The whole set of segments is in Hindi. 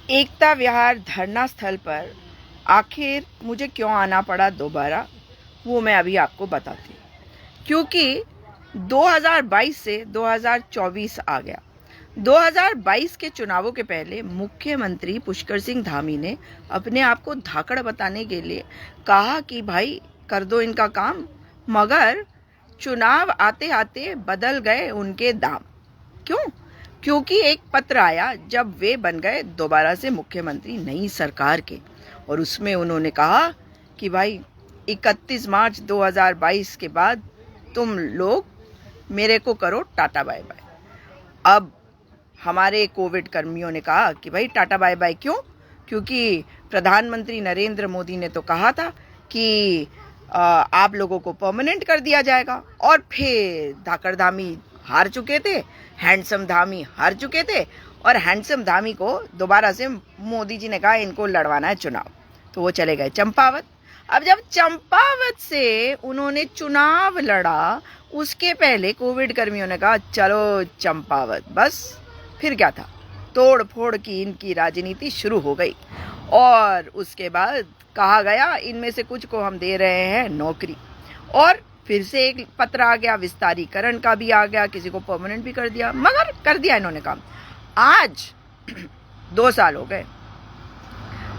एकता विहार धरना स्थल पर आखिर मुझे क्यों आना पड़ा दोबारा, वो मैं अभी आपको बताती हूँ। क्योंकि 2022 से 2024 आ गया। 2022 के चुनावों के पहले मुख्यमंत्री पुष्कर सिंह धामी ने अपने आप को धाकड़ बताने के लिए कहा कि भाई कर दो इनका काम, मगर चुनाव आते आते बदल गए उनके दाम। क्यों? क्योंकि एक पत्र आया जब वे बन गए दोबारा से मुख्यमंत्री नई सरकार के, और उसमें उन्होंने कहा कि भाई 31 मार्च 2022 के बाद तुम लोग मेरे को करो टाटा बाय बाय। अब हमारे कोविड कर्मियों ने कहा कि भाई टाटा बाय बाय क्यों? क्योंकि प्रधानमंत्री नरेंद्र मोदी ने तो कहा था कि आप लोगों को परमानेंट कर दिया जाएगा, और फिर धाकड़ धामी हार चुके थे, हैंडसम धामी हार चुके थे, और हैंडसम धामी को दोबारा से मोदी जी ने कहा इनको लड़वाना है चुनाव, तो वो चले गए चंपावत। अब जब चंपावत से उन्होंने चुनाव लड़ा, उसके पहले कोविड कर्मियों ने कहा चलो चंपावत, बस फिर क्या था, तोड़ फोड़ की इनकी राजनीति शुरू हो गई। और उसके बाद कहा गया इनमें से कुछ को हम दे रहे हैं नौकरी, और फिर से एक पत्र आ गया, विस्तारीकरण का भी आ गया, किसी को परमानेंट भी कर दिया, मगर कर दिया इन्होंने काम। आज 2 साल हो गए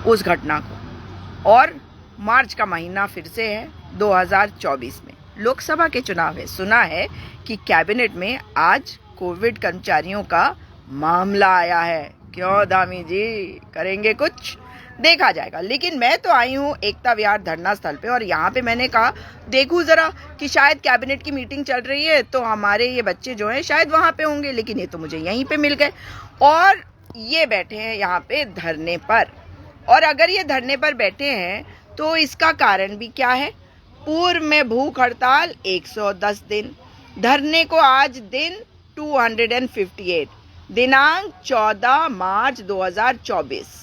उस घटना को, और मार्च का महीना फिर से है 2024 में लोकसभा के चुनाव है। सुना है कि कैबिनेट में आज कोविड कर्मचारियों का मामला आया है। क्यों धामी जी, करेंगे कुछ? देखा जाएगा। लेकिन मैं तो आई हूँ एकता विहार धरना स्थल पे, और यहाँ पे मैंने कहा देखूं जरा कि शायद कैबिनेट की मीटिंग चल रही है तो हमारे ये बच्चे जो हैं शायद वहाँ पे होंगे, लेकिन ये तो मुझे यहीं पे मिल गए, और ये बैठे हैं यहाँ पे धरने पर। और अगर ये धरने पर बैठे हैं तो इसका कारण भी क्या है? पूर्व में भूख हड़ताल 110 दिन, धरने को आज दिन 258, दिनांक 14 मार्च 2024।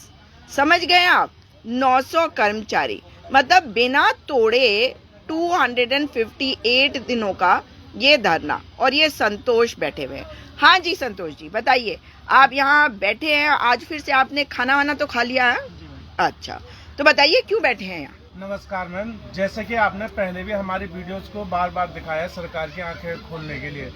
समझ गए आप? 900 कर्मचारी, मतलब बिना तोड़े 258 दिनों का ये धरना, और ये संतोष बैठे हुए हैं। हाँ जी संतोष जी बताइए, आप यहाँ बैठे हैं, आज फिर से आपने खाना वाना तो खा लिया है? अच्छा, तो बताइए क्यों बैठे हैं यहाँ? नमस्कार मैम, जैसे कि आपने पहले भी हमारी वीडियोस को बार बार दिखाया सरकार की आंखें खोलने के लिए।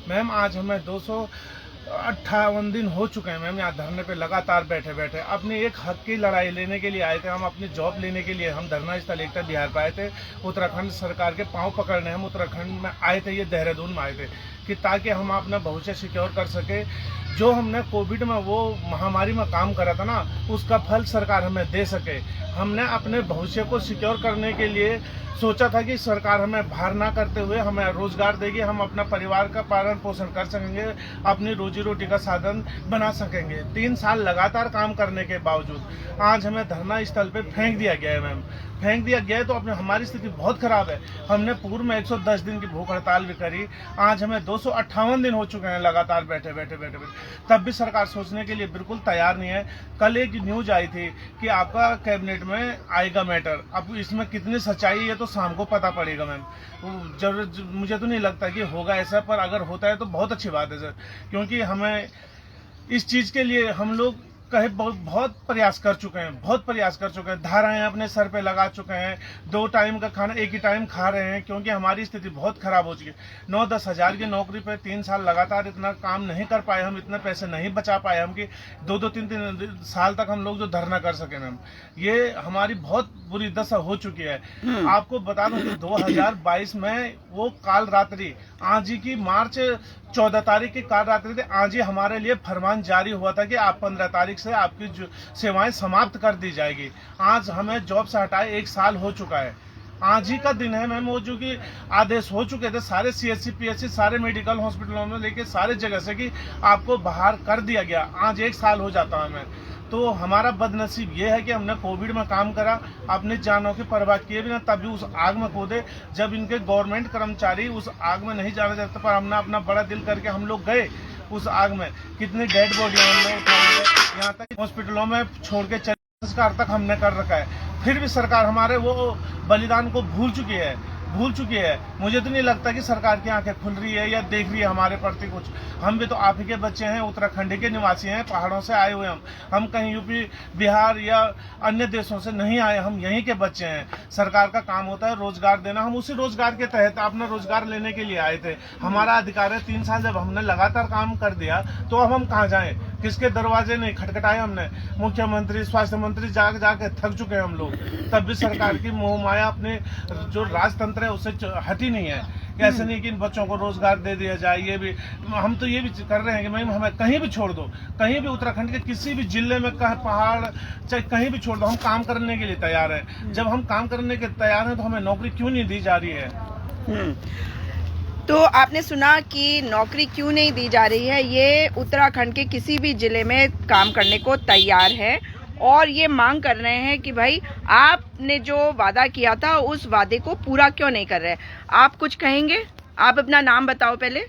मैम आज हमें 258 दिन हो चुके हैं मैम यहाँ धरने पे लगातार बैठे बैठे। अपनी एक हक की लड़ाई लेने के लिए आए थे हम, अपनी जॉब लेने के लिए हम धरना स्थल एकता विहार पे आए थे। उत्तराखंड सरकार के पांव पकड़ने हम उत्तराखंड में आए थे, ये देहरादून में आए थे कि ताकि हम अपना भविष्य सिक्योर कर सके। जो हमने कोविड में वो महामारी में काम करा था ना, उसका फल सरकार हमें दे सके। हमने अपने भविष्य को सिक्योर करने के लिए सोचा था कि सरकार हमें भार ना करते हुए हमें रोजगार देगी, हम अपना परिवार का पालन पोषण कर सकेंगे, अपनी रोजी रोटी का साधन बना सकेंगे। 3 साल लगातार काम करने के बावजूद आज हमें धरना स्थल पे फेंक दिया गया है मैम। फेंक दिया गया है तो अपने हमारी स्थिति बहुत खराब है। हमने पूर्व में 110 दिन की भूख हड़ताल भी करी, आज हमें 258 दिन हो चुके हैं लगातार बैठे बैठे बैठे बैठे, तब भी सरकार सोचने के लिए बिल्कुल तैयार नहीं है। कल एक न्यूज आई थी कि आपका कैबिनेट में आएगा मैटर, अब इसमें कितनी सच्चाई है तो शाम को पता पड़ेगा मैम। जरूर मुझे तो नहीं लगता कि होगा ऐसा, पर अगर होता है तो बहुत अच्छी बात है सर, क्योंकि हमें इस चीज के लिए हम लोग कहे बहुत प्रयास कर चुके हैं, बहुत प्रयास कर चुके हैं, धाराएं अपने सर पे लगा चुके हैं, 2 टाइम का खाना एक ही टाइम खा रहे हैं, क्योंकि हमारी स्थिति बहुत खराब हो चुकी है। 9-10 हजार की नौकरी पे 3 साल लगातार इतना काम नहीं कर पाए हम, इतने पैसे नहीं बचा पाए हम कि 2-3 साल तक हम लोग जो धरना कर सके मैम। ये हमारी बहुत बुरी दशा हो चुकी है। आपको बता दूं कि 2022 में वो काल रात्रि आज ही की मार्च 14 तारीख की काल रात्रि थी, आज ही हमारे लिए फरमान जारी हुआ था कि आप 15 तारीख से आपकी सेवाएं समाप्त कर दी जाएगी। आज हमें जॉब से हटाए 1 साल हो चुका है। आज ही का दिन है मैम, वो जो कि आदेश हो चुके थे सारे CHC PHC सारे मेडिकल हॉस्पिटलों में लेके सारे जगह से कि आपको बाहर कर दिया गया। आज 1 साल हो जाता है मैम। तो हमारा बदनसीब ये है कि हमने कोविड में काम करा, अपनी जानों की परवाह किए बिना तभी उस आग में कूदे, जब इनके गवर्नमेंट कर्मचारी उस आग में नहीं जाना चाहते, पर हमने अपना बड़ा दिल करके हम लोग गए उस आग में। कितनी डेड बॉडी हमने उठाई है, यहाँ तक हॉस्पिटलों में छोड़ के संस्कार तक हमने कर रखा है, फिर भी सरकार हमारे वो बलिदान को भूल चुकी है। भूल चुकी है। मुझे तो नहीं लगता कि सरकार की आंखें खुल रही है या देख रही है हमारे प्रति कुछ। हम भी तो आप ही के बच्चे हैं, उत्तराखंड के निवासी हैं, पहाड़ों से आए हुए हम कहीं यूपी बिहार या अन्य देशों से नहीं आए, हम यहीं के बच्चे हैं। सरकार का काम होता है रोजगार देना, हम उसी रोजगार के तहत अपना रोजगार लेने के लिए आए थे। हमारा अधिकार है, 3 साल जब हमने लगातार काम कर दिया तो अब हम कहाँ जाएं? किसके दरवाजे नहीं खटखटाए हमने? मुख्यमंत्री, स्वास्थ्य मंत्री जाके थक चुके हैं हम लोग, तब भी सरकार की मोह माया अपने जो राजतंत्र है उससे हटी नहीं है। ऐसे नहीं कि इन बच्चों को रोजगार दे दिया जाए, ये भी हम तो ये भी कर रहे हैं कि मैम हमें कहीं भी छोड़ दो, कहीं भी उत्तराखंड के किसी भी जिले में, पहाड़ चाहे कहीं भी छोड़ दो, हम काम करने के लिए तैयार हैं। जब हम काम करने के तैयार हैं तो हमें नौकरी क्यों नहीं दी जा रही है? तो आपने सुना कि नौकरी क्यों नहीं दी जा रही है। ये उत्तराखंड के किसी भी जिले में काम करने को तैयार है और ये मांग कर रहे हैं कि भाई आपने जो वादा किया था उस वादे को पूरा क्यों नहीं कर रहे। आप कुछ कहेंगे? आप अपना नाम बताओ पहले।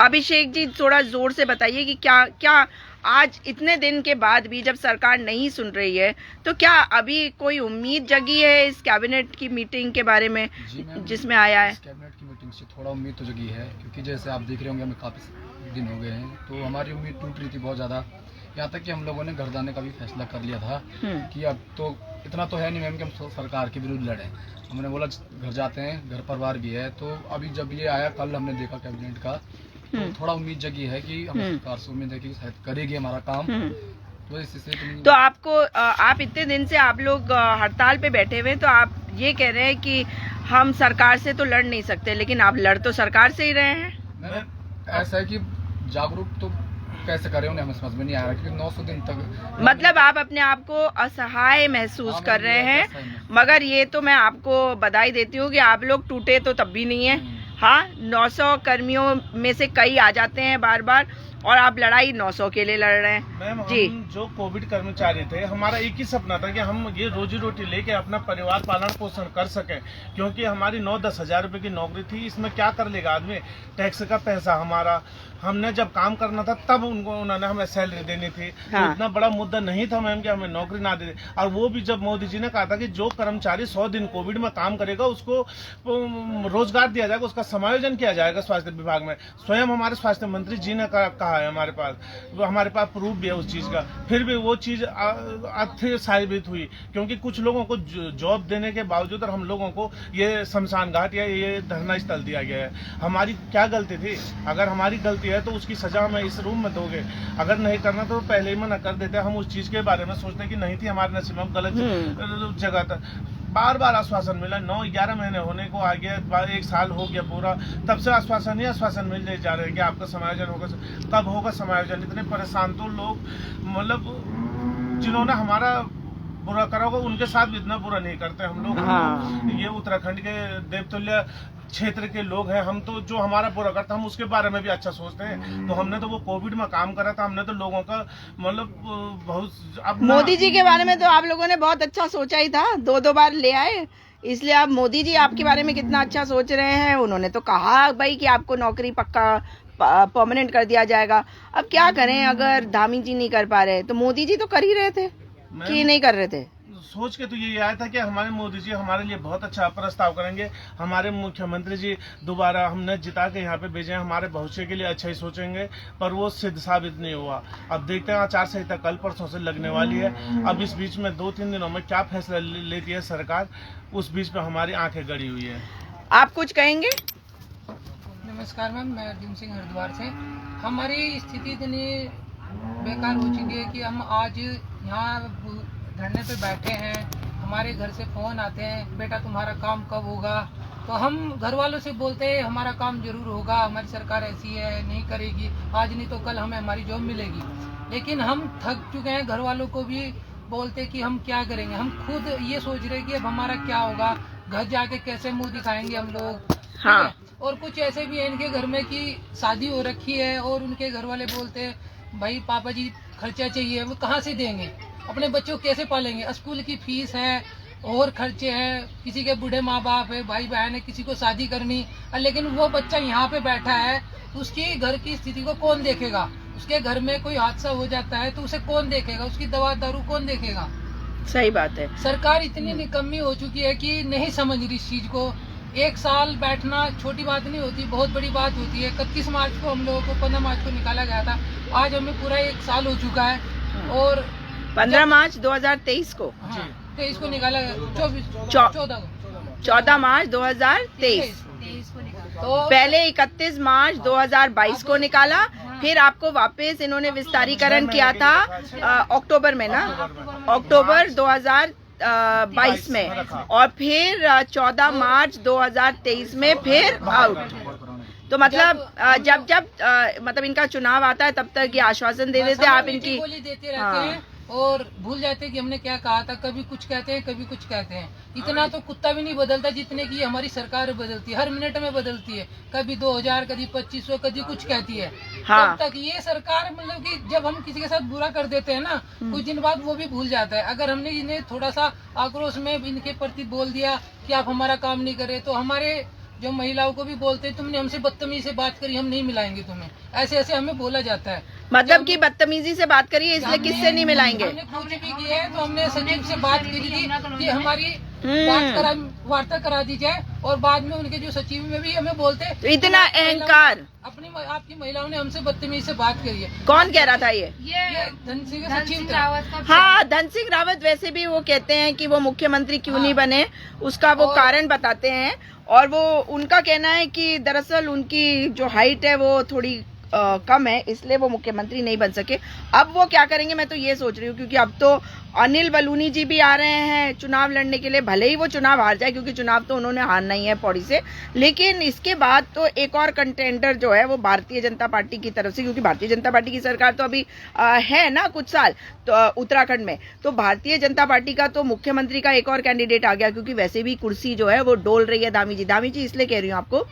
अभिषेक जी, थोड़ा जोर से बताइए कि क्या आज इतने दिन के बाद भी जब सरकार नहीं सुन रही है तो क्या अभी कोई उम्मीद जगी है इस कैबिनेट की मीटिंग के बारे में जिसमें आया है? कैबिनेट की मीटिंग से थोड़ा उम्मीद तो जगी है, क्योंकि जैसे आप देख रहे होंगे हमें काफ़ी दिन हो गए हैं, तो हमारी उम्मीद टूट रही थी बहुत ज़्यादा। यहाँ तक कि हम लोगों ने घर जाने का भी फैसला कर लिया था कि अब तो इतना तो है नहीं मैम कि हम सरकार के विरुद्ध लड़ें। हमने बोला घर जाते हैं, घर परिवार भी है। तो अभी जब ये आया, कल हमने देखा कैबिनेट का, तो थोड़ा उम्मीद जगी है कि हम सरकार से उम्मीद है कि शायद करेगी हमारा काम। तो इससे तो आपको आप इतने दिन से आप लोग हड़ताल पे बैठे हुए, तो आप ये कह रहे हैं कि हम सरकार से तो लड़ नहीं सकते, लेकिन आप लड़ तो सरकार से ही रहे हैं। ऐसा है कि जागरूक तो कैसे करें उन्हें हमें समझ में नहीं आ रहा, क्योंकि 900 दिन तक मतलब आप अपने आप को असहाय महसूस कर रहे हैं। मगर ये तो मैं आपको बधाई देती हूँ कि आप लोग टूटे तो तब भी नहीं है। हाँ, 900 कर्मियों में से कई आ जाते हैं बार बार और आप लड़ाई 900 के लिए लड़ रहे हैं। मैम, जी, हम जो कोविड कर्मचारी थे, हमारा एक ही सपना था कि हम ये रोजी रोटी लेके अपना परिवार पालन पोषण कर सकें, क्योंकि हमारी 9-10 हजार रुपए की नौकरी थी। इसमें क्या कर लेगा आदमी? टैक्स का पैसा हमारा, हमने जब काम करना था तब उन्होंने हमें सैलरी देनी थी। हाँ। तो इतना बड़ा मुद्दा नहीं था मैम कि हमें नौकरी ना दे। और वो भी जब मोदी जी ने कहा था कि जो कर्मचारी 100 दिन कोविड में काम करेगा उसको रोजगार दिया जाएगा, उसका समायोजन किया जाएगा स्वास्थ्य विभाग में। स्वयं हमारे स्वास्थ्य मंत्री जी ने कहा है, हमारे पास प्रूफ भी है उस चीज का। फिर भी वो चीज अर्थ साबित हुई, क्योंकि कुछ लोगों को जॉब देने के बावजूद और हम लोगों को ये शमशान घाट या ये धरना स्थल दिया गया है। हमारी क्या गलती थी? अगर हमारी गलती है तो उसकी सजा हमें इस रूम में दोगे। अगर नहीं करना तो पहले ही मना कर देते। हम उस चीज के बारे में सोचते कि नहीं थी हमारे नसीब में, गलत जगह था। बार बार आश्वासन मिला, 9-11 महीने होने को आ गया, 1 साल हो गया पूरा, तब से आश्वासन ही आश्वासन मिलने जा रहे हैं कि आपका समायोजन होगा। कब होगा समायोजन? इतने परेशान तो लोग, मतलब जिन्होंने हमारा बुरा करा होगा उनके साथ भी इतना बुरा नहीं करते हम लोग। हाँ। ये उत्तराखंड के देवतुल्य क्षेत्र के लोग हैं हम, तो जो हमारा बुरा करता हम उसके बारे में भी अच्छा सोचते हैं। तो हमने तो वो कोविड में काम करा था, हमने तो लोगों का मतलब बहुत मोदी जी के बारे में तो आप लोगों ने बहुत अच्छा सोचा ही था, 2 बार ले आए, इसलिए आप मोदी जी आपके बारे में कितना अच्छा सोच रहे हैं। उन्होंने तो कहा भाई कि आपको नौकरी पक्का परमानेंट कर दिया जाएगा। अब क्या करें, अगर धामी जी नहीं कर पा रहे तो मोदी जी तो कर ही रहे थे कि नहीं कर रहे थे। सोच के तो ये आया था कि हमारे मोदी जी हमारे लिए बहुत अच्छा प्रस्ताव करेंगे, हमारे मुख्यमंत्री जी दोबारा हमने जिता के यहाँ पे भेजे, हमारे भविष्य के लिए अच्छा ही सोचेंगे, पर वो सिद्ध साबित नहीं हुआ। अब देखते हैं, आचार संहिता कल परसों से लगने वाली है। अब इस बीच में 2-3 दिनों में क्या फैसला लेती है सरकार, उस बीच में हमारी आंखें गड़ी हुई है। आप कुछ कहेंगे? नमस्कार मैम, मैं अर्जुन सिंह हरिद्वार से। हमारी स्थिति इतनी बेकार हो चुकी है कि हम आज यहाँ धरने पे बैठे हैं, हमारे घर से फ़ोन आते हैं, बेटा तुम्हारा काम कब होगा? तो हम घर वालों से बोलते हैं हमारा काम जरूर होगा, हमारी सरकार ऐसी है, नहीं करेगी, आज नहीं तो कल हमें हमारी जॉब मिलेगी। लेकिन हम थक चुके हैं, घर वालों को भी बोलते कि हम क्या करेंगे। हम खुद ये सोच रहे कि अब हमारा क्या होगा, घर जाके कैसे मुंह दिखाएंगे हम लोग। हाँ। और कुछ ऐसे भी है इनके घर में कि शादी हो रखी है और उनके घर वाले बोलते हैं भाई पापा जी खर्चा चाहिए, वो कहाँ से देंगे, अपने बच्चों को कैसे पालेंगे, स्कूल की फीस है और खर्चे हैं, किसी के बूढ़े माँ बाप है, भाई बहन है, किसी को शादी करनी। लेकिन वो बच्चा यहाँ पे बैठा है तो उसकी घर की स्थिति को कौन देखेगा? उसके घर में कोई हादसा हो जाता है तो उसे कौन देखेगा? उसकी दवा दारू कौन देखेगा? सही बात है। सरकार इतनी निकम्मी हो चुकी है कि नहीं समझ रही इस चीज को। एक साल बैठना छोटी बात नहीं होती, बहुत बड़ी बात होती है। 31 मार्च को हम लोगों को 15 मार्च को निकाला गया था, आज हमें पूरा 1 साल हो चुका है। और 15 मार्च 2023 को, 23 को निकाला गया, 14 मार्च 2023 को निकाला। तो पहले 31 मार्च 2022 को निकाला, फिर आपको वापस इन्होंने विस्तारीकरण किया था अक्टूबर में ना, अक्टूबर 2022 में, और फिर 14 मार्च 2023 में फिर आउट। तो मतलब जब मतलब इनका चुनाव आता है तब तक ये आश्वासन दे देते आप इनकी गोली देते रहते हैं और भूल जाते हैं कि हमने क्या कहा था। कभी कुछ कहते हैं, कभी कुछ कहते हैं। इतना तो कुत्ता भी नहीं बदलता जितने की हमारी सरकार बदलती है, हर मिनट में बदलती है। कभी 2000, कभी 2500, कभी कुछ कहती है। हाँ। तब तक ये सरकार मतलब कि जब हम किसी के साथ बुरा कर देते हैं ना, कुछ दिन बाद वो भी भूल जाता है। अगर हमने इन्हें थोड़ा सा आक्रोश में इनके प्रति बोल दिया कि आप हमारा काम नहीं करे, तो हमारे जो महिलाओं को भी बोलते हैं तुमने हमसे बदतमीजी से बात करी, हम नहीं मिलाएंगे तुम्हें, ऐसे ऐसे हमें बोला जाता है। मतलब कि बदतमीजी से बात करिए, इसलिए किससे नहीं मिलाएंगे। हमने कुछ भी किया है तो हमने सचिव से बात की थी कि हमारी वार्ता करा दी जाए, और बाद में उनके जो सचिव में भी हमें बोलते तो इतना अहंकार अपनी आपकी महिलाओं ने हमसे बदतमीजी से बात करी है। कौन कह रहा था ये धन सिंह सचिव था। हाँ, धन सिंह रावत वैसे भी वो कहते हैं कि वो मुख्यमंत्री क्यों नहीं बने, उसका वो कारण बताते हैं। और वो उनका कहना है कि दरअसल उनकी जो हाइट है वो थोड़ी कम है, इसलिए वो मुख्यमंत्री नहीं बन सके। अब वो क्या करेंगे मैं तो ये सोच रही हूँ, क्योंकि अब तो अनिल बलूनी जी भी आ रहे हैं चुनाव लड़ने के लिए। भले ही वो चुनाव हार जाए, क्योंकि चुनाव तो उन्होंने हारना ही है पौड़ी से, लेकिन इसके बाद तो एक और कंटेंडर जो है वो भारतीय जनता पार्टी की तरफ से, क्योंकि भारतीय जनता पार्टी की सरकार तो अभी है ना कुछ साल तो उत्तराखंड में, तो भारतीय जनता पार्टी का तो मुख्यमंत्री का एक और कैंडिडेट आ गया, क्योंकि वैसे भी कुर्सी जो है वो डोल रही है। दामी जी इसलिए कह रही हूँ आपको,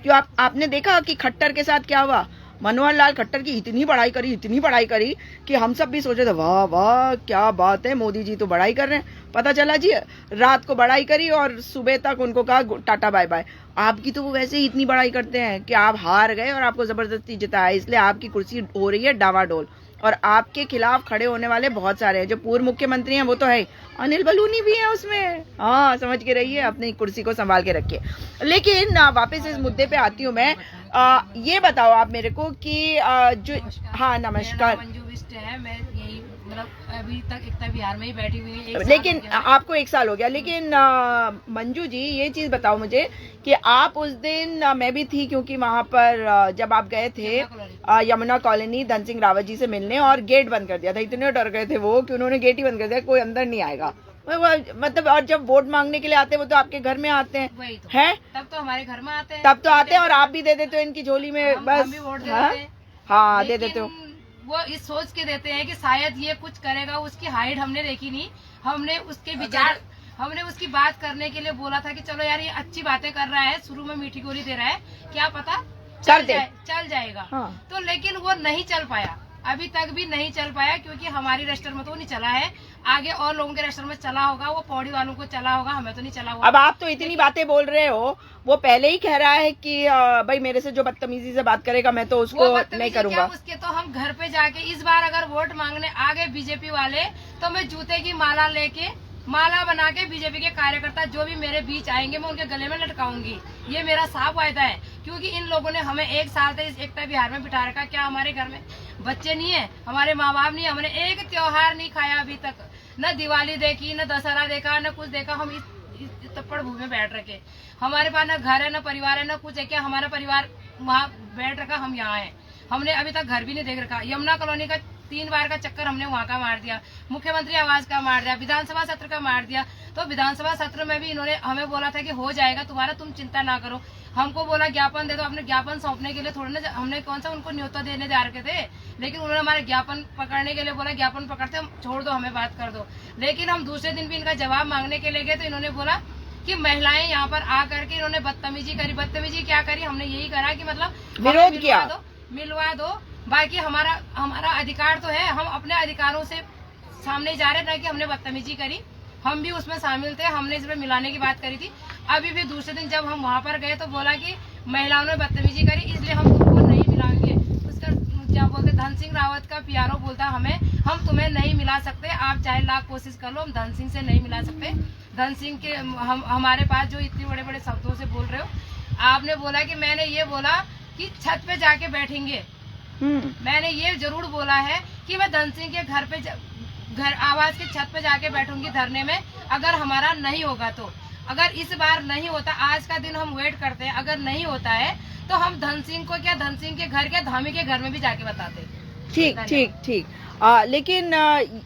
क्यों आपने देखा कि खट्टर के साथ क्या हुआ। मनोहर लाल खट्टर की इतनी बड़ाई करी कि हम सब भी सोचे थे वाह वाह क्या बात है, मोदी जी तो बड़ाई कर रहे हैं। पता चला जी रात को बड़ाई करी और सुबह तक उनको कहा टाटा बाय बाय। आपकी तो वो वैसे ही इतनी बड़ाई करते हैं कि आप हार गए और आपको जबरदस्ती जिताया, इसलिए आपकी कुर्सी हो रही है डावाडोल। और आपके खिलाफ खड़े होने वाले बहुत सारे हैं। जो पूर्व मुख्यमंत्री हैं वो तो है, अनिल बलूनी भी है उसमें। हाँ, समझ के रहिए, अपनी कुर्सी को संभाल के रखिए। लेकिन वापस इस मुद्दे पे आती हूँ मैं। ये बताओ आप मेरे को कि जो हाँ नमस्कार, मंजू बिष्ट है, मैं यही मतलब अभी तक एकता बिहार में ही बैठी हुई हूँ। लेकिन आपको 1 साल हो गया। लेकिन मंजू जी ये चीज बताओ मुझे कि आप उस दिन मैं भी थी, क्योंकि वहां पर जब आप गए थे यमुना कॉलोनी धन सिंह रावत जी से मिलने, और गेट बंद कर दिया था। इतने डर गए थे वो कि उन्होंने गेट ही बंद कर दिया, कोई अंदर नहीं आएगा। मतलब और जब वोट मांगने के लिए आते हैं वो तो आपके घर में आते हैं, वही तो हैं? तब तो हमारे घर में आते हैं, तब तो आते हैं और आप भी दे देते हो इनकी झोली में। बस हम भी वोट दे देते हैं। हाँ दे देते हो। वो इस सोच के देते हैं कि शायद ये कुछ करेगा। उसकी हाइट हमने देखी नहीं, हमने उसके विचार, हमने उसकी बात करने के लिए बोला था कि चलो यार ये अच्छी बातें कर रहा है, शुरू में मीठी गोली दे रहा है, क्या पता चल जाएगा। हाँ। तो लेकिन वो नहीं चल पाया, अभी तक भी नहीं चल पाया, क्योंकि हमारी रजिस्टर में तो नहीं चला है। आगे और लोगों के रजिस्टर में चला होगा, वो पौड़ी वालों को चला होगा, हमें तो नहीं चला हुआ। अब आप तो इतनी बातें बोल रहे हो, वो पहले ही कह रहा है कि भाई मेरे से जो बदतमीजी से बात करेगा मैं तो उसको नहीं करूंगा। उसके तो हम घर पे जाके इस बार अगर वोट मांगने आ गए बीजेपी वाले, तो मैं जूते की माला लेके, माला बना के बीजेपी के कार्यकर्ता जो भी मेरे बीच आएंगे मैं उनके गले में लटकाऊंगी। ये मेरा साफ वायदा है, क्योंकि इन लोगों ने हमें 1 साल से इस एकता बिहार में बिठा रखा। क्या हमारे घर में बच्चे नहीं है, हमारे माँ बाप नहीं है, हमने एक त्योहार नहीं खाया अभी तक, न दिवाली देखी, न दशहरा देखा, न कुछ देखा। हम इस तप्पड़ भूमि में बैठ रखे, हमारे पास न घर है, न परिवार है, न कुछ है। क्या हमारा परिवार वहाँ बैठ रखा, हम यहाँ है। हमने अभी तक घर भी नहीं देख रखा। यमुना कॉलोनी का 3 बार का चक्कर हमने वहाँ का मार दिया, मुख्यमंत्री आवास का मार दिया, विधानसभा सत्र का मार दिया। तो विधानसभा सत्र में भी इन्होंने हमें बोला था कि हो जाएगा तुम्हारा, तुम चिंता ना करो। हमको बोला ज्ञापन दे दो, अपने ज्ञापन सौंपने के लिए थोड़ा ना, हमने कौन सा उनको न्योता देने जा रखे थे, लेकिन उन्होंने हमारे ज्ञापन पकड़ने के लिए बोला ज्ञापन पकड़ते, हम छोड़ दो, हमें बात कर दो। लेकिन हम दूसरे दिन भी इनका जवाब मांगने के लिए गए तो इन्होंने बोला कि महिलाएं यहाँ पर आकर के इन्होंने बदतमीजी करी। बदतमीजी क्या करी, हमने यही करा कि मतलब विरोध किया, मिलवा दो। बाकी हमारा अधिकार तो है, हम अपने अधिकारों से सामने जा रहे, ना कि हमने बदतमीजी करी। हम भी उसमें शामिल थे, हमने इसमें मिलाने की बात करी थी। अभी भी दूसरे दिन जब हम वहाँ पर गए तो बोला कि महिलाओं ने बदतमीजी करी, इसलिए हम तुमको नहीं मिलाएंगे। उसका क्या बोलते धन सिंह रावत का पीआरओ बोलता हमें, हम तुम्हें नहीं मिला सकते, आप चाहे लाख कोशिश कर लो, हम धन सिंह से नहीं मिला सकते। धन सिंह के हमारे पास जो इतने बड़े बड़े शब्दों से बोल रहे हो, आपने बोला कि मैंने ये बोला कि छत पे जाके बैठेंगे। मैंने ये जरूर बोला है कि मैं धन सिंह के घर आवास के छत पे जाके बैठूंगी धरने में, अगर हमारा नहीं होगा तो। अगर इस बार नहीं होता, आज का दिन हम वेट करते हैं, अगर नहीं होता है तो हम धन सिंह को क्या, धन सिंह के घर, क्या धामी के घर में भी जाके बताते। ठीक ठीक ठीक। लेकिन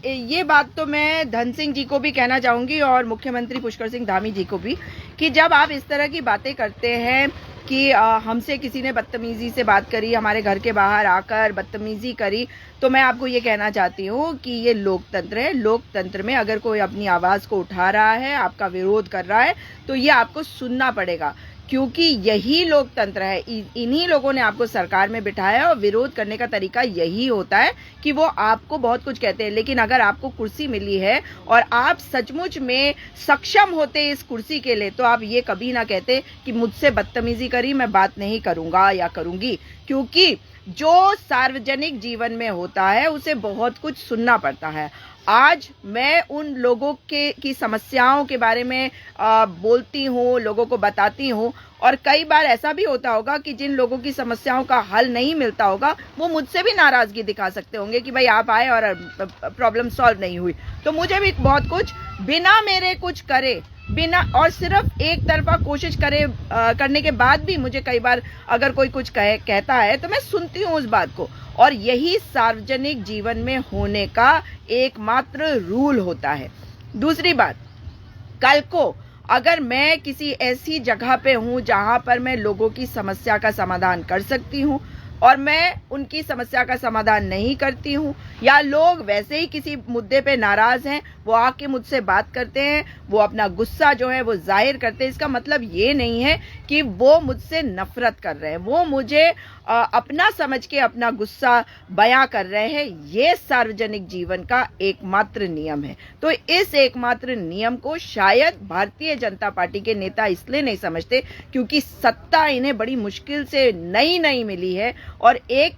ये बात तो मैं धन सिंह जी को भी कहना चाहूंगी और मुख्यमंत्री पुष्कर सिंह धामी जी को भी, कि जब आप इस तरह की बातें करते हैं कि हमसे किसी ने बदतमीजी से बात करी, हमारे घर के बाहर आकर बदतमीजी करी, तो मैं आपको ये कहना चाहती हूँ कि ये लोकतंत्र है। लोकतंत्र में अगर कोई अपनी आवाज को उठा रहा है, आपका विरोध कर रहा है, तो ये आपको सुनना पड़ेगा, क्योंकि यही लोकतंत्र है। इन्हीं लोगों ने आपको सरकार में बिठाया और विरोध करने का तरीका यही होता है कि वो आपको बहुत कुछ कहते हैं, लेकिन अगर आपको कुर्सी मिली है और आप सचमुच में सक्षम होते इस कुर्सी के लिए, तो आप ये कभी ना कहते कि मुझसे बदतमीजी करी, मैं बात नहीं करूंगा या करूंगी, क्योंकि जो सार्वजनिक जीवन में होता है उसे बहुत कुछ सुनना पड़ता है। आज मैं उन लोगों की समस्याओं के बारे में बोलती हूँ, लोगों को बताती हूँ, और कई बार ऐसा भी होता होगा कि जिन लोगों की समस्याओं का हल नहीं मिलता होगा, वो मुझसे भी नाराजगी दिखा सकते होंगे कि भाई आप आए और प्रॉब्लम सॉल्व नहीं हुई। तो मुझे भी बहुत कुछ बिना मेरे कुछ करे, बिना और सिर्फ एक तरफा कोशिश करने के बाद भी मुझे कई बार अगर कोई कुछ कहता है तो मैं सुनती हूँ उस बात को, और यही सार्वजनिक जीवन में होने का एकमात्र रूल होता है। दूसरी बात, कल को अगर मैं किसी ऐसी जगह पे हूं जहां पर मैं लोगों की समस्या का समाधान कर सकती हूं और मैं उनकी समस्या का समाधान नहीं करती हूं, या लोग वैसे ही किसी मुद्दे पे नाराज हैं, वो आके मुझसे बात करते हैं, वो अपना गुस्सा जो है वो जाहिर करते हैं, इसका मतलब ये नहीं है कि वो मुझसे नफरत कर रहे हैं, वो मुझे अपना समझ के अपना गुस्सा बयां कर रहे हैं। ये सार्वजनिक जीवन का एकमात्र नियम है। तो इस एकमात्र नियम को शायद भारतीय जनता पार्टी के नेता इसलिए नहीं समझते क्योंकि सत्ता इन्हें बड़ी मुश्किल से नई मिली है, और एक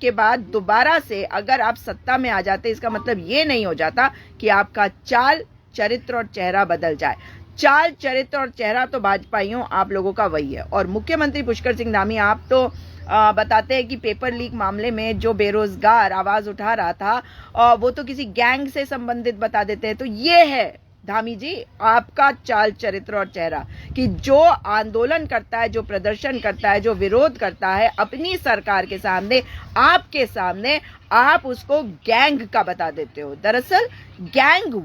के बाद दोबारा से अगर आप सत्ता में आ जाते, इसका मतलब ये नहीं हो जाता कि आपका चाल, चरित्र और चेहरा बदल जाए। चाल, चरित्र और चेहरा तो भाजपाइयों आप लोगों का वही है। और मुख्यमंत्री पुष्कर सिंह धामी, आप तो बताते हैं कि पेपर लीक मामले में जो बेरोजगार आवाज उठा रहा था वो तो किसी गैंग से संबंधित बता देते हैं। तो ये है धामी जी आपका चाल, चरित्र और चेहरा, कि जो आंदोलन करता है, जो प्रदर्शन करता है, जो विरोध करता है अपनी सरकार के सामने, आपके सामने, आप उसको गैंग का बता देते हो। दरअसल गैंग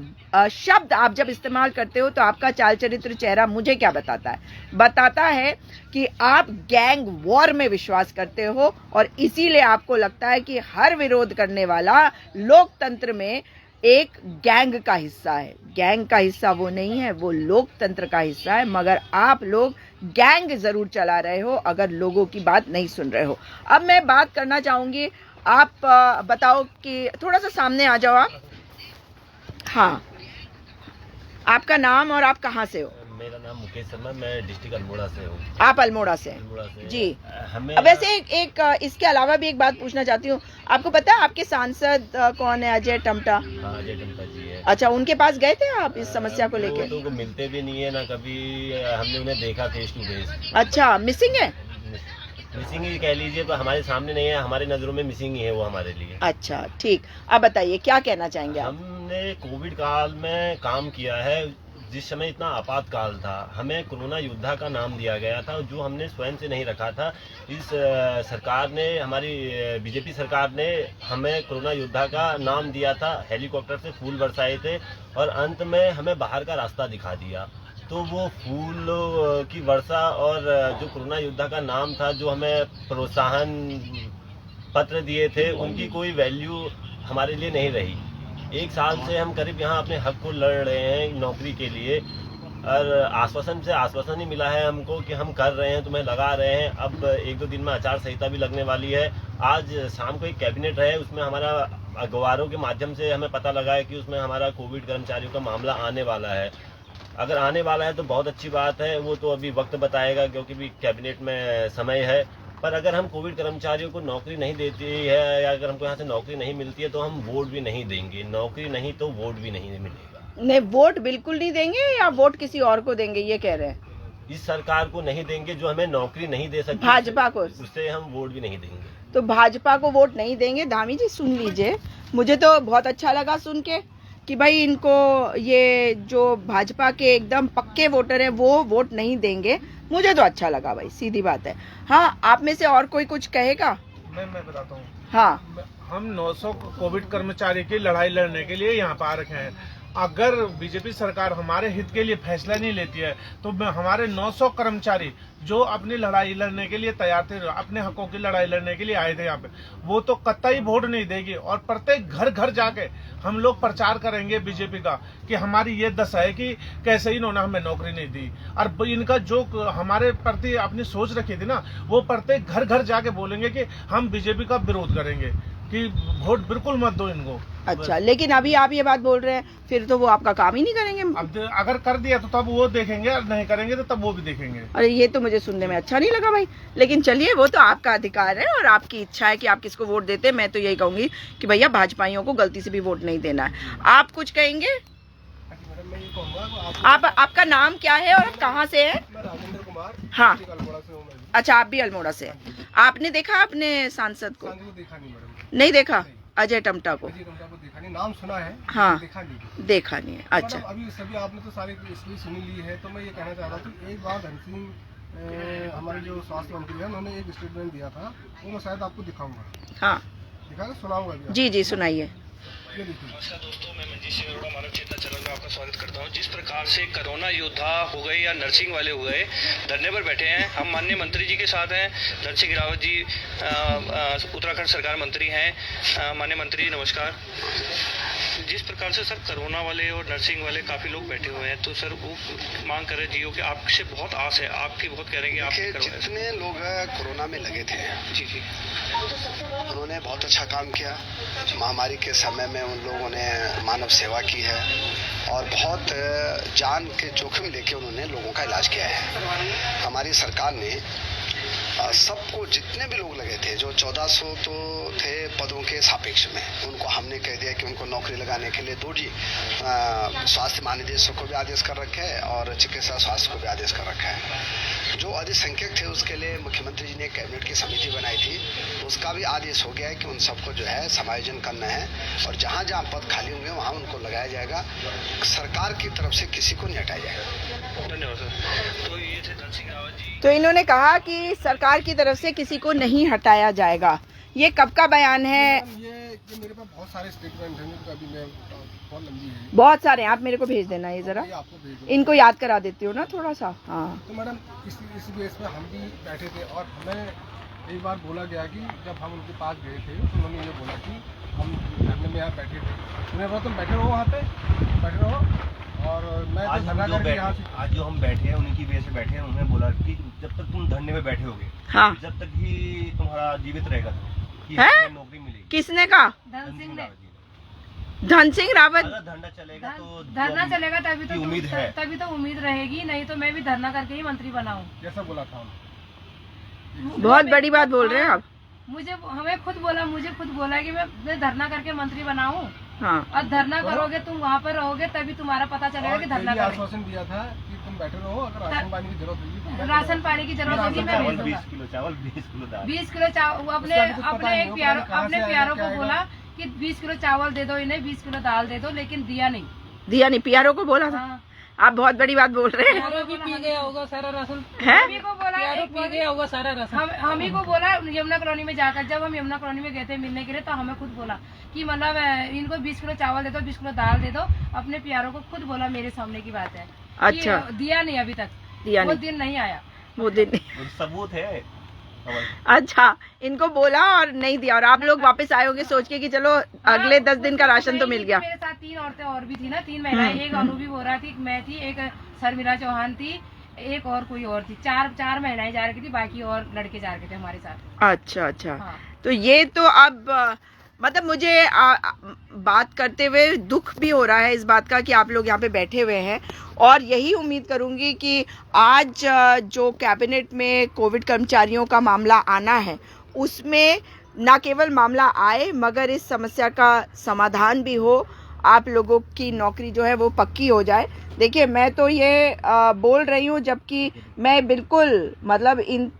शब्द आप जब इस्तेमाल करते हो तो आपका चाल, चरित्र, चेहरा मुझे क्या बताता है? बताता है कि आप गैंग वॉर में विश्वास करते हो, और इसीलिए आपको लगता है कि हर विरोध करने वाला लोकतंत्र में एक गैंग का हिस्सा है। गैंग का हिस्सा वो नहीं है, वो लोकतंत्र का हिस्सा है, मगर आप लोग गैंग जरूर चला रहे हो अगर लोगों की बात नहीं सुन रहे हो। अब मैं बात करना चाहूंगी, आप बताओ कि थोड़ा सा सामने आ जाओ आप। हाँ, आपका नाम और आप कहाँ से हो? मेरा नाम मुकेश शर्मा, मैं डिस्ट्रिक्ट अल्मोड़ा से हूँ। आप अल्मोड़ा से? जी। हमें वैसे एक इसके अलावा भी एक बात पूछना चाहती हूँ, आपको पता है आपके सांसद कौन है? अजय टम्टा। हाँ, अजय टम्टा जी है। अच्छा, उनके पास गए थे आप इस समस्या को लेकर? तो मिलते भी नहीं है ना, कभी हमने उन्हें देखा फेस टू फेस। अच्छा, मिसिंग है? मिसिंग ही कह लीजिए, तो हमारे सामने नहीं है, हमारी नजरों में मिसिंग ही है वो हमारे लिए। अच्छा, ठीक। अब बताइए क्या कहना चाहेंगे आप? हमने कोविड काल में काम किया है, जिस समय इतना आपातकाल था, हमें कोरोना योद्धा का नाम दिया गया था, जो हमने स्वयं से नहीं रखा था। इस सरकार ने, हमारी बीजेपी सरकार ने हमें कोरोना योद्धा का नाम दिया था, हेलीकॉप्टर से फूल बरसाए थे, और अंत में हमें बाहर का रास्ता दिखा दिया। तो वो फूल की वर्षा और जो कोरोना योद्धा का नाम था, जो हमें प्रोत्साहन पत्र दिए थे, उनकी कोई वैल्यू हमारे लिए नहीं रही। एक साल से हम करीब यहाँ अपने हक को लड़ रहे हैं नौकरी के लिए, और आश्वासन से आश्वासन ही मिला है हमको कि हम कर रहे हैं, तुम्हें लगा रहे हैं। अब 1-2 दिन में आचार संहिता भी लगने वाली है। आज शाम को एक कैबिनेट है, उसमें हमारा अखबारों के माध्यम से हमें पता लगा है कि उसमें हमारा कोविड कर्मचारियों का मामला आने वाला है। अगर आने वाला है तो बहुत अच्छी बात है, वो तो अभी वक्त बताएगा, क्योंकि भी कैबिनेट में समय है। पर अगर हम कोविड कर्मचारियों को नौकरी नहीं देती है या अगर हमको यहाँ से नौकरी नहीं मिलती है तो हम वोट भी नहीं देंगे। नौकरी नहीं तो वोट भी नहीं मिलेगा। नहीं, वोट बिल्कुल नहीं देंगे या वोट किसी और को देंगे, ये कह रहे हैं? इस सरकार को नहीं देंगे जो हमें नौकरी नहीं दे सकती, भाजपा को, उससे हम वोट भी नहीं देंगे। तो भाजपा को वोट नहीं देंगे। धामी जी सुन लीजिए, मुझे तो बहुत अच्छा लगा सुन के कि भाई इनको ये जो भाजपा के एकदम पक्के वोटर है वो वोट नहीं देंगे। मुझे तो अच्छा लगा भाई, सीधी बात है। हाँ, आप में से और कोई कुछ कहेगा? मैं बताता हूँ। हाँ, हम 900 कोविड कर्मचारी की लड़ाई लड़ने के लिए यहाँ पर आ रखे हैं। अगर बीजेपी सरकार हमारे हित के लिए फैसला नहीं लेती है तो हमारे 900 कर्मचारी जो अपनी लड़ाई लड़ने के लिए तैयार थे, अपने हकों की लड़ाई लड़ने के लिए आए थे यहाँ पे, वो तो कतई वोट नहीं देगी। और प्रत्येक घर घर जाके हम लोग प्रचार करेंगे बीजेपी का कि हमारी ये दशा है कि कैसे इन्होंने हमें नौकरी नहीं दी। और इनका जो हमारे प्रति अपनी सोच रखी थी ना, वो प्रत्येक घर घर जाके बोलेंगे कि हम बीजेपी का विरोध करेंगे कि वोट बिल्कुल मत दो इनको। अच्छा, लेकिन अभी आप ये बात बोल रहे हैं, फिर तो वो आपका काम ही नहीं करेंगे। अब अगर कर दिया तो तब वो देखेंगे, और नहीं करेंगे तो तब वो भी देखेंगे। अरे ये तो मुझे सुनने में अच्छा नहीं लगा भाई, लेकिन चलिए वो तो आपका अधिकार है और आपकी इच्छा है कि आप किसको वोट देते हैं। मैं तो यही कहूंगी कि भैया भाजपाइयों को गलती से भी वोट नहीं देना है। आप कुछ कहेंगे? आपका नाम क्या है और आप कहाँ से है? राजेंद्र कुमार। हाँ, अल्मोड़ा से हूँ मैं। अच्छा, आप भी अल्मोड़ा से हैं। आपने देखा अपने सांसद को? देखा नहीं मैडम। नहीं देखा? अजय टमटा को? अजय टमटा को देखा नहीं, नाम सुना है। हाँ, देखा नहीं। देखा नहीं है। अच्छा, अभी सभी आपने तो सारी इसलिए सुनी ली है, तो मैं ये कहना चाह रहा था कि एक बार धन सिंह हमारे जो स्वास्थ्य मंत्री है, उन्होंने एक स्टेटमेंट दिया था, वो मैं शायद आपको दिखाऊंगा। हाँ, दिखाऊंगा, सुनाऊंगा भी। जी जी सुनाइए। नमस्कार दोस्तों, मैं मंजीत सिंह अरोड़ा मानव चेतना चैनल में आपका स्वागत करता हूं। जिस प्रकार से कोरोना योद्धा हो गए या नर्सिंग वाले हो गए धरने पर बैठे हैं, हम माननीय मंत्री जी के साथ हैं। धन सिंह रावत जी उत्तराखंड सरकार मंत्री हैं। माननीय मंत्री जी नमस्कार। जिस प्रकार से सर कोरोना वाले और नर्सिंग वाले काफी लोग बैठे हुए हैं, तो सर वो मांग कर रहे जियो कि आपसे बहुत आस है, आपकी बहुत कह रहे हैं कि आप जितने लोग कोरोना में लगे थे, जी जी, उन्होंने बहुत अच्छा काम किया। महामारी के समय में उन लोगों ने मानव सेवा की है और बहुत जान के जोखिम लेके उन्होंने लोगों का इलाज किया है। हमारी सरकार ने सबको, जितने भी लोग लगे थे, जो 1400 तो थे पदों के सापेक्ष में, उनको हमने कह दिया कि उनको नौकरी लगाने के लिए 2G स्वास्थ्य महानिदेशक को भी आदेश कर रखे है और चिकित्सा स्वास्थ्य को भी आदेश कर रखा है। जो अधिसंख्यक थे उसके लिए मुख्यमंत्री जी ने कैबिनेट की समिति बनाई थी, उसका भी आदेश हो गया है कि उन सबको जो है समायोजन करना है और जहाँ जहाँ पद खाली होंगे वहाँ उनको लगाया जाएगा। सरकार की तरफ से किसी को नहीं हटाया जाएगा। धन्यवाद सर। तो ये थे धन सिंह रावत जी। तो इन्होंने कहा कि सरकार की तरफ से किसी को नहीं हटाया जाएगा। ये कब का बयान है? ये मेरे पास बहुत सारे स्टेटमेंट हैं, तो अभी मैं बहुत लंबी है, बहुत सारे हैं, आप मेरे को भेज देना ये जरा, आपको भेज दूंगा। इनको याद करा देती हूँ ना थोड़ा सा। हाँ, तो मैडम इस बेस पे हम भी बैठे थे और हमें एक बार बोला गया कि जब हम उनके पास गए थे तो उन्होंने ये बोला कि हम धरने में यहाँ बैठे थे। उन्होंने बोला तुम बैठे रहो वहाँ पे, बैठे रहो। और मैं आज जो हम बैठे हैं उन्हीं की वजह से बैठे हैं। उन्होंने बोला कि जब तक तुम धरने में बैठे होगे, हाँ, जब तक ही तुम्हारा जीवित रहेगा कि है? नौकरी मिलेगी। किसने कहा? धन सिंह ने। धन सिंह रावत। अगर धरना चलेगा तो धरना चलेगा तभी तो उम्मीद है, तभी तो उम्मीद रहेगी, नहीं तो मैं भी धरना करके ही मंत्री बनाऊं। जैसा बोला था बहुत बड़ी बात बोल रहे हैं आप। मुझे खुद बोला कि मैं धरना करके मंत्री बनाऊं। हाँ, और धरना करोगे, तुम वहाँ पर रहोगे तभी तुम्हारा पता चलेगा कि धरना करोगे। आश्वासन दिया था कि तुम बैठे रहो, अगर राशन पानी की जरूरत होगी तो राशन पानी की जरूरत होगी मैं भेज दूंगा। 20 किलो चावल, 20 किलो दाल। 20 किलो चावल अपने प्यारों को बोला कि 20 किलो चावल दे दो इन्हें, 20 किलो दाल दे दो, लेकिन दिया नहीं। पीआरओ को बोला था। हाँ। आप बहुत बड़ी बात बोल रहे हैं। भी पी गया होगा सारा राशन, हैं? हम ही को बोला, पी गया होगा सारा राशन। हम ही को बोला यमुना कॉलोनी में जाकर, जब हम यमुना कॉलोनी में गए थे मिलने के लिए, तो हमें खुद बोला कि मतलब इनको 20 किलो चावल दे दो, 20 किलो दाल दे दो। अपने प्यारों को खुद बोला, मेरे सामने की बात है। अच्छा, दिया नहीं अभी तक, दिया वो नहीं, दिन नहीं आया, वो दिन नहीं। सबूत है। अच्छा, इनको बोला और नहीं दिया, और आप लोग वापस आए होंगे सोच के कि चलो अगले 10 दिन का राशन तो मिल गया। मेरे साथ 3 औरतें और भी थी ना, 3 महिलाएं, एक अनुभवी बोरा थी, मैं थी, एक शर्मिला चौहान थी, एक और कोई और थी। चार महिलाएं जा रही थी, बाकी और लड़के जा रहे थे हमारे साथ। अच्छा अच्छा। हाँ। तो ये तो अब मतलब मुझे बात करते हुए दुख भी हो रहा है इस बात का कि आप लोग यहाँ पे बैठे हुए हैं, और यही उम्मीद करूंगी कि आज जो कैबिनेट में कोविड कर्मचारियों का मामला आना है उसमें ना केवल मामला आए मगर इस समस्या का समाधान भी हो, आप लोगों की नौकरी जो है वो पक्की हो जाए। देखिए, मैं तो ये बोल रही हूँ जबकि मैं बिल्कुल मतलब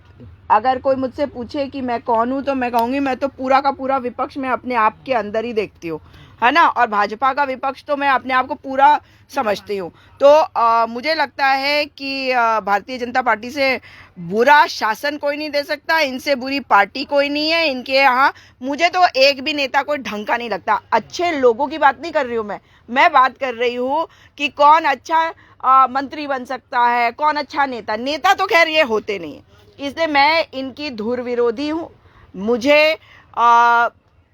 अगर कोई मुझसे पूछे कि मैं कौन हूँ तो मैं कहूँगी मैं तो पूरा का पूरा विपक्ष मैं अपने आप के अंदर ही देखती हूँ, है ना, और भाजपा का विपक्ष तो मैं अपने आप को पूरा समझती हूँ। तो मुझे लगता है कि भारतीय जनता पार्टी से बुरा शासन कोई नहीं दे सकता, इनसे बुरी पार्टी कोई नहीं है। इनके यहाँ मुझे तो एक भी नेता कोई ढंग का नहीं लगता। अच्छे लोगों की बात नहीं कर रही हूँ मैं बात कर रही हूँ कि कौन अच्छा मंत्री बन सकता है, कौन अच्छा नेता तो खैर ये होते नहीं है, इसलिए मैं इनकी धुर विरोधी हूँ। मुझे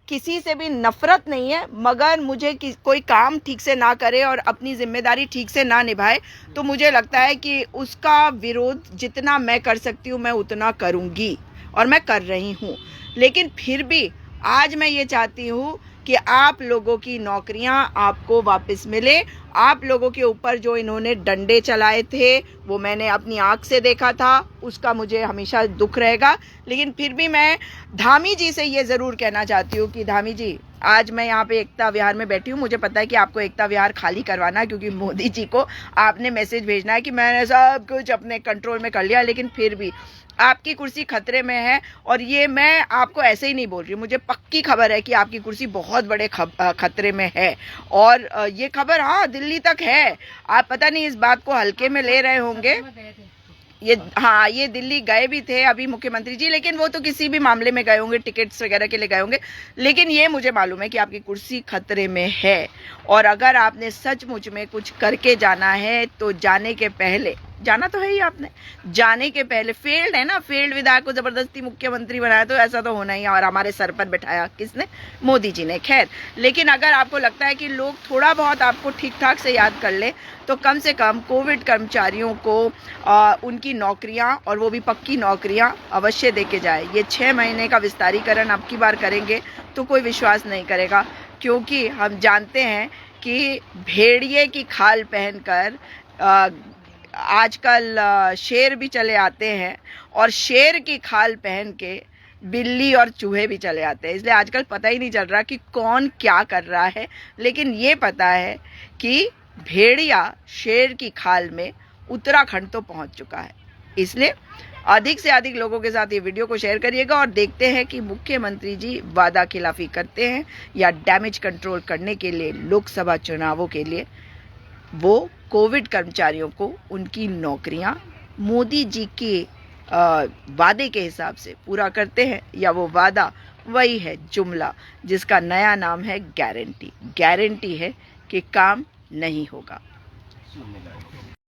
किसी से भी नफरत नहीं है, मगर मुझे कोई काम ठीक से ना करे और अपनी जिम्मेदारी ठीक से ना निभाए तो मुझे लगता है कि उसका विरोध जितना मैं कर सकती हूँ मैं उतना करूँगी, और मैं कर रही हूँ। लेकिन फिर भी आज मैं ये चाहती हूँ कि आप लोगों की नौकरियां आपको वापस मिले। आप लोगों के ऊपर जो इन्होंने डंडे चलाए थे वो मैंने अपनी आंख से देखा था, उसका मुझे हमेशा दुख रहेगा। लेकिन फिर भी मैं धामी जी से ये ज़रूर कहना चाहती हूँ कि धामी जी, आज मैं यहाँ पे एकता विहार में बैठी हूँ, मुझे पता है कि आपको एकता विहार खाली करवाना है क्योंकि मोदी जी को आपने मैसेज भेजना है कि मैंने सब कुछ अपने कंट्रोल में कर लिया, लेकिन फिर भी आपकी कुर्सी खतरे में है। और ये मैं आपको ऐसे ही नहीं बोल रही हूँ, मुझे पक्की खबर है कि आपकी कुर्सी बहुत बड़े खतरे में है, और ये खबर हाँ दिल्ली तक है। आप पता नहीं इस बात को हल्के में ले रहे होंगे। ये दिल्ली गए भी थे अभी मुख्यमंत्री जी, लेकिन वो तो किसी भी मामले में गए होंगे, टिकट्स वगैरह के लिए गए होंगे। लेकिन ये मुझे मालूम है कि आपकी कुर्सी खतरे में है, और अगर आपने सचमुच में कुछ करके जाना है तो जाने के पहले, जाना तो है ही आपने, जाने के पहले फेल्ड है ना, फेल्ड विधायक को जबरदस्ती मुख्यमंत्री बनाया तो ऐसा तो होना ही है, और हमारे सर पर बिठाया किसने? मोदी जी ने। खैर, लेकिन अगर आपको लगता है कि लोग थोड़ा बहुत आपको ठीक ठाक से याद कर ले तो कम से कम कोविड कर्मचारियों को उनकी नौकरियां, और वो भी पक्की नौकरियां अवश्य दे के जाए। ये 6 महीने का विस्तारीकरण अब की बार करेंगे तो कोई विश्वास नहीं करेगा, क्योंकि हम जानते हैं कि भेड़िए की खाल पहनकर आजकल शेर भी चले आते हैं, और शेर की खाल पहन के बिल्ली और चूहे भी चले आते हैं। इसलिए आजकल पता ही नहीं चल रहा कि कौन क्या कर रहा है, लेकिन ये पता है कि भेड़िया शेर की खाल में उत्तराखंड तो पहुंच चुका है। इसलिए अधिक से अधिक लोगों के साथ ये वीडियो को शेयर करिएगा, और देखते हैं कि मुख्यमंत्री जी वादा खिलाफी करते हैं या डैमेज कंट्रोल करने के लिए लोकसभा चुनावों के लिए वो कोविड कर्मचारियों को उनकी नौकरियां मोदी जी के वादे के हिसाब से पूरा करते हैं, या वो वादा वही है जुमला जिसका नया नाम है गारंटी। गारंटी है कि काम नहीं होगा।